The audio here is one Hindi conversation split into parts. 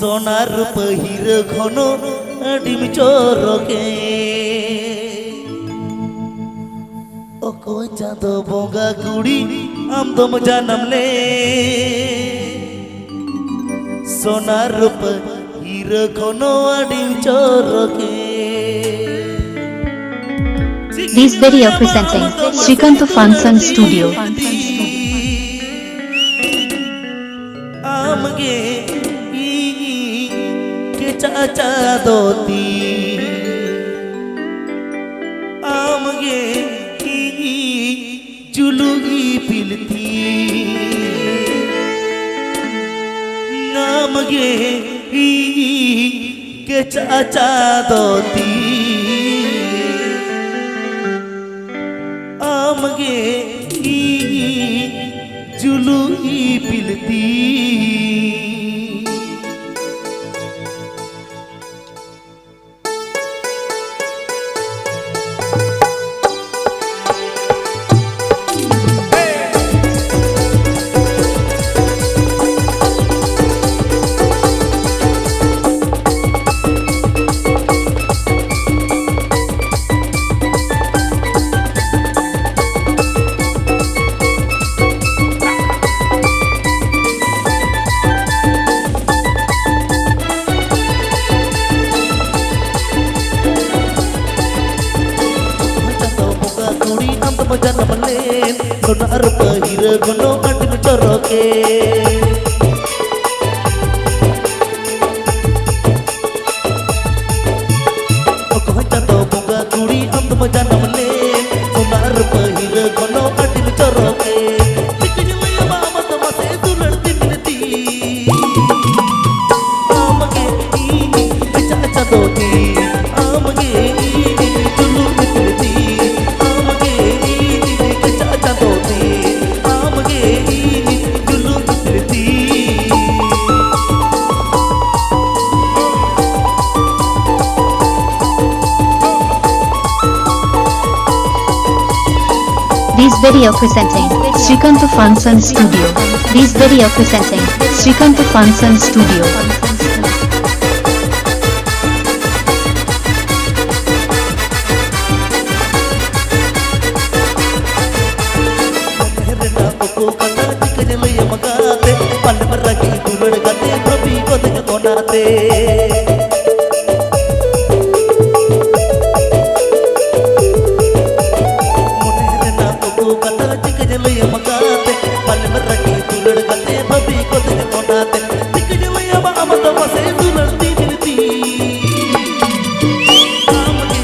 सोनार पहिर घनो डिम चोरके ओको चाँदो बोंगा कुड़ी आम दम जानम ले सोनार पहिर घनो dim Chorke. This video presenting Srikanta Fansan Studio. आमगे के चाचा दोती आमगे जुलुगी पिलती आमगे के चाचा दोती आमगे जुलुगी पिलती. सोनार पहिर घनो डिम चोरके ओको चाँदो बोंगा कुड़ी आम दम जानम ले सोनार पहिर घनो डिम चोरके दिखजलया बाम तम से दुलड़ती मिलती आमगे चाचा दोती आमगे जुलू मिलती आमगे चाचा दोती आमगे जुलू मिलती. This video presenting Srikanta Fansan Studio. This video presenting Srikanta Fansan Studio. ओको कटा दिखजलया मगाते पल मरगी दुलड़ गाते भभी को दिख कोनाते ओको कटा दिखजलया मगाते पल मरगी दुलड़ गाते भभी को दिख कोनाते दिखजलया बाम तम से दुलड़ती मिलती आमगे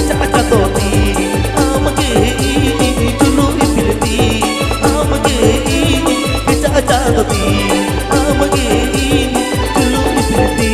चाचा दोती आमगे जुलू पिलती आमगे चाचा दोती आमगे जुलू पिलती.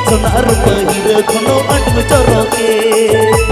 सोनार पहिर घनो डिम चोरके